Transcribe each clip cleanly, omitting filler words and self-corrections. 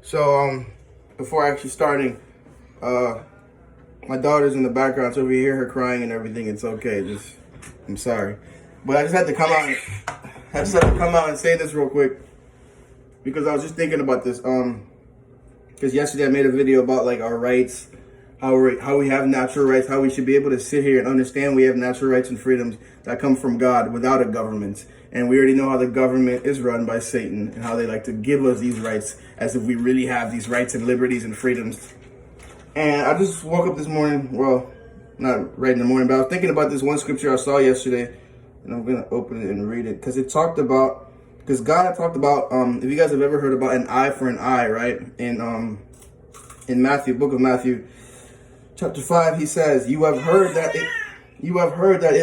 Before actually starting, my daughter's in the background, so if you hear her crying and everything, it's okay. I'm sorry, but I just had to come out. And say this real quick because I was just thinking about this. Because yesterday I made a video about like our rights, how we have natural rights, how we should be able to sit here and understand we have natural rights and freedoms that come from God without a government. And we already know how the government is run by Satan and how they like to give us these rights as if we really have these rights and liberties and freedoms. And I just woke up this morning, well, not right in the morning, but I was thinking about this one scripture I saw yesterday, and I'm going to open it and read it because God talked about, if you guys have ever heard about an eye for an eye, right? In Matthew, book of Matthew, chapter 5, he says, you have heard that it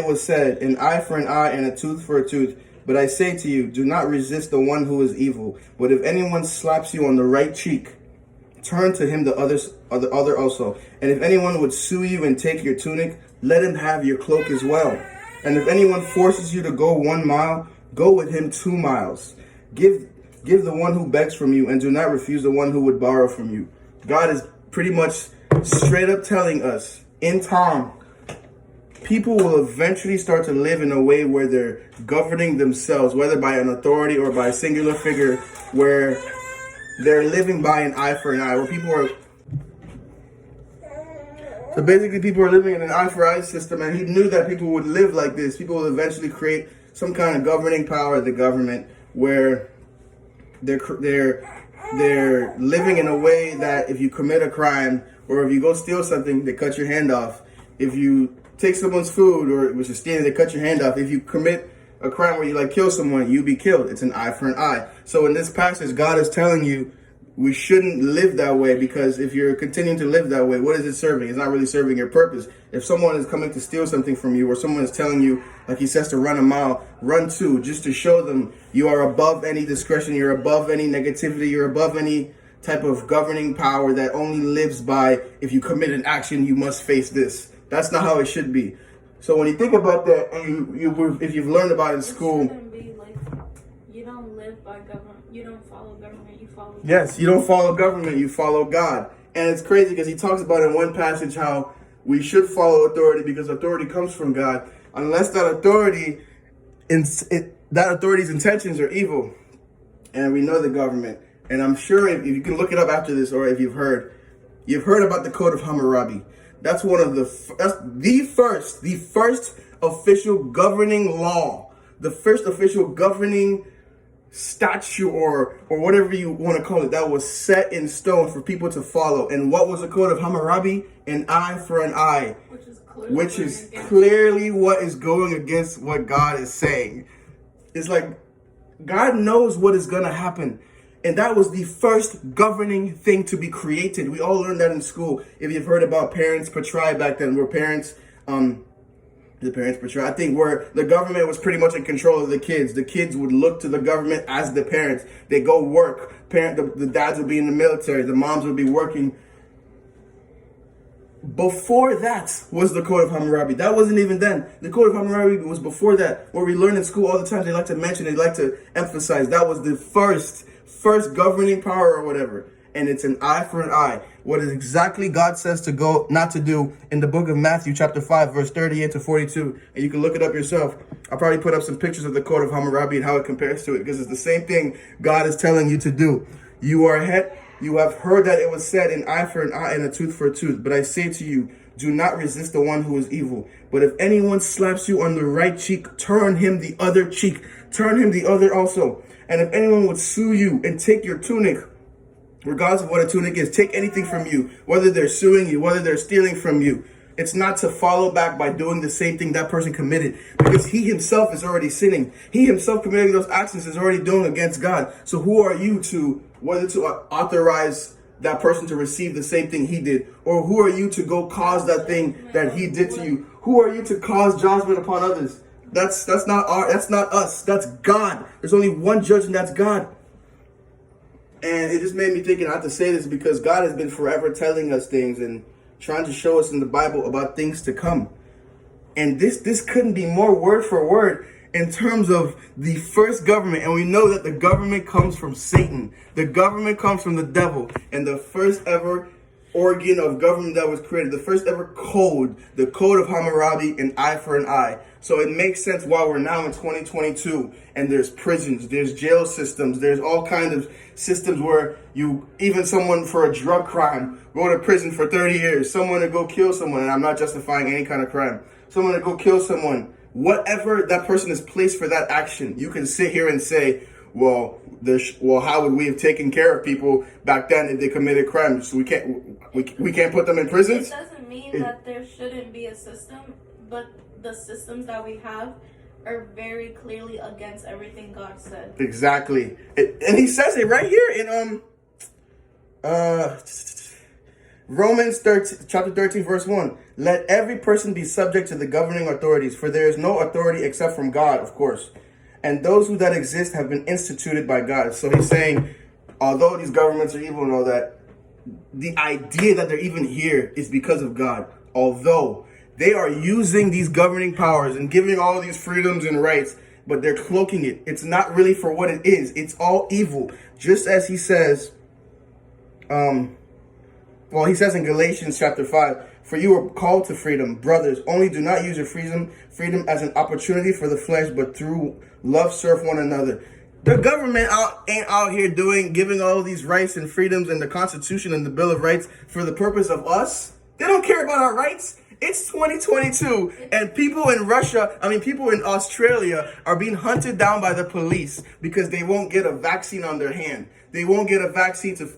was said, an eye for an eye and a tooth for a tooth. But I say to you, do not resist the one who is evil. But if anyone slaps you on the right cheek, turn to him the other also. And if anyone would sue you and take your tunic, let him have your cloak as well. And if anyone forces you to go 1 mile, go with him 2 miles. Give the one who begs from you, and do not refuse the one who would borrow from you. God is pretty much straight up telling us, in time, people will eventually start to live in a way where they're governing themselves, whether by an authority or by a singular figure, where they're living by an eye for an eye, where people are... So basically people are living in an eye for eye system, and he knew that people would live like this. People will eventually create some kind of governing power of the government where they're living in a way that if you commit a crime or if you go steal something, they cut your hand off. If you take someone's food, or which is stealing, they cut your hand off. If you commit a crime where you like kill someone, you be killed. It's an eye for an eye. So in this passage, God is telling you we shouldn't live that way, because if you're continuing to live that way, what is it serving? It's not really serving your purpose. If someone is coming to steal something from you, or someone is telling you, like he says, to run a mile, run 2, just to show them you are above any discretion, you're above any negativity, you're above any type of governing power that only lives by, if you commit an action, you must face this. That's not how it should be. So when you think about that, and if you've learned about it in school, you don't live by government. You don't follow government. You follow God. Yes, you don't follow government. You follow God. And it's crazy because he talks about in one passage how we should follow authority because authority comes from God, unless that authority's intentions are evil. And we know the government. And I'm sure if you can look it up after this, or if you've heard about the Code of Hammurabi. That's the first official governing law, the first official governing statute, or whatever you want to call it, that was set in stone for people to follow. And what was the Code of Hammurabi? An eye for an eye, which is clearly what is going against what God is saying. It's like God knows what is going to happen. And that was the first governing thing to be created. We all learned that in school. If you've heard about parents patri back then, where parents, the parents patri, I think, where the government was pretty much in control of the kids. The kids would look to the government as the parents. They go work. The dads would be in the military. The moms would be working. Before that was the Code of Hammurabi. That wasn't even then. The Code of Hammurabi was before that, where we learn in school all the time. They like to mention, they like to emphasize. That was the first governing power or whatever. And it's an eye for an eye. What is exactly God says to go, not to do, in the book of Matthew, chapter 5, verse 38 to 42. And you can look it up yourself. I'll probably put up some pictures of the Code of Hammurabi and how it compares to it, because it's the same thing God is telling you to do. You have heard that it was said, an eye for an eye and a tooth for a tooth. But I say to you, do not resist the one who is evil. But if anyone slaps you on the right cheek, turn him the other cheek. Turn him the other also. And if anyone would sue you and take your tunic, regardless of what a tunic is, take anything from you, whether they're suing you, whether they're stealing from you, it's not to follow back by doing the same thing that person committed, because he himself is already sinning. He himself committing those actions is already doing against God. So who are you to, whether to authorize that person to receive the same thing he did, or who are you to go cause that thing that he did to you? Who are you to cause judgment upon others? That's not us. That's God. There's only one judge, and that's God. And it just made me think, and I have to say this because God has been forever telling us things and trying to show us in the Bible about things to come. And this couldn't be more word for word. in terms of the first government, and we know that the government comes from Satan. The government comes from the devil. And the first ever organ of government that was created, the first ever code, the Code of Hammurabi, an eye for an eye. So it makes sense why we're now in 2022 and there's prisons, there's jail systems, there's all kinds of systems where even someone for a drug crime go to prison for 30 years, someone to go kill someone, and I'm not justifying any kind of crime, someone to go kill someone, whatever that person is placed for that action, you can sit here and say, well, how would we have taken care of people back then if they committed crimes? So we can't put them in prisons? It doesn't mean that there shouldn't be a system, but the systems that we have are very clearly against everything God said. Exactly. And he says it right here in Romans chapter 13, verse 1. Let every person be subject to the governing authorities, for there is no authority except from God, of course. And those who that exist have been instituted by God. So he's saying, although these governments are evil and all that, the idea that they're even here is because of God. Although they are using these governing powers and giving all these freedoms and rights, but they're cloaking it. It's not really for what it is. It's all evil. Just as he says, he says in Galatians chapter 5, for you are called to freedom, brothers. Only do not use your freedom as an opportunity for the flesh, but through love serve one another. The government ain't out here giving all these rights and freedoms and the Constitution and the Bill of Rights for the purpose of us. They don't care about our rights. It's 2022, and people in Australia are being hunted down by the police because they won't get a vaccine on their hand. They won't get a vaccine to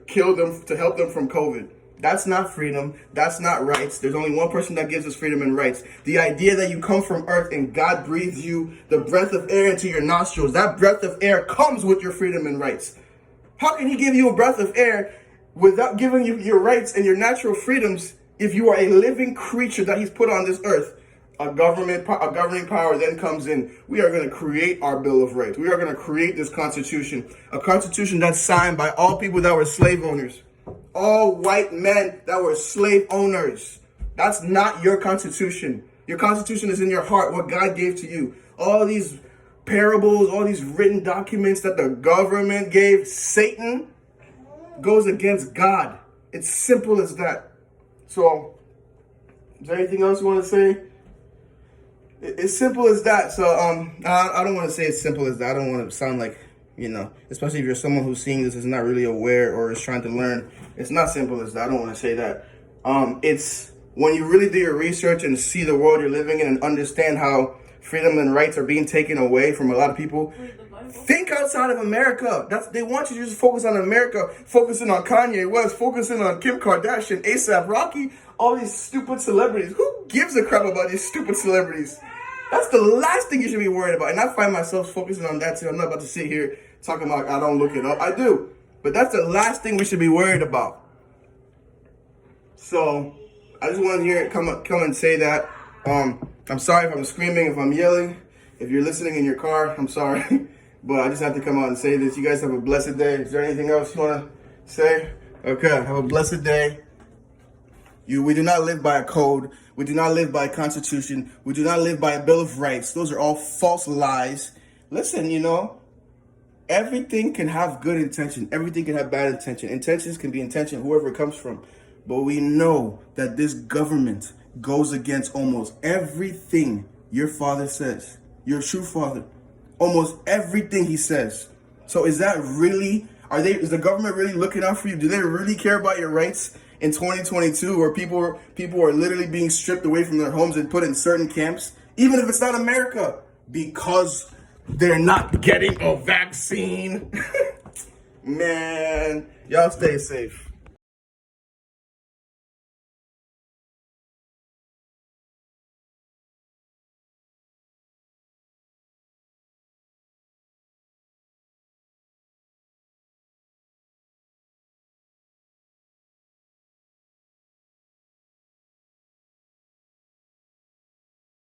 kill them, to help them from COVID. That's not freedom. That's not rights. There's only one person that gives us freedom and rights. The idea that you come from earth and God breathes you the breath of air into your nostrils, that breath of air comes with your freedom and rights. How can he give you a breath of air without giving you your rights and your natural freedoms if you are a living creature that he's put on this earth? A governing power then comes in. We are going to create our Bill of Rights. We are going to create this Constitution, a Constitution that's signed by all people that were slave owners. All white men that were slave owners. That's not your Constitution. Your Constitution is in your heart, what God gave to you. All these parables, all these written documents that the government gave Satan goes against God. It's simple as that. So, is there anything else you want to say? It's simple as that. So, I don't want to say it's simple as that. I don't want to sound like, especially if you're someone who's seeing this is not really aware or is trying to learn. It's not simple as that. I don't want to say that. It's when you really do your research and see the world you're living in and understand how freedom and rights are being taken away from a lot of people. Think outside of America. They want you to just focus on America, focusing on Kanye West, focusing on Kim Kardashian, A$AP Rocky, all these stupid celebrities. Who gives a crap about these stupid celebrities? That's the last thing you should be worried about. And I find myself focusing on that too. I'm not about to sit here talking about I don't look it up. I do. But that's the last thing we should be worried about. So I just wanted to hear it come and say that. I'm sorry if I'm screaming, if I'm yelling. If you're listening in your car, I'm sorry. But I just have to come out and say this. You guys have a blessed day. Is there anything else you want to say? Okay, have a blessed day. We do not live by a code. We do not live by a constitution. We do not live by a Bill of Rights. Those are all false lies. Listen, everything can have good intention. Everything can have bad intention. Intentions can be intention, whoever it comes from. But we know that this government goes against almost everything your father says. Your true father. Almost everything he says. So is the government really looking out for you? Do they really care about your rights in 2022 where people are literally being stripped away from their homes and put in certain camps? Even if it's not America. Because they're not getting a vaccine. Man, y'all stay safe.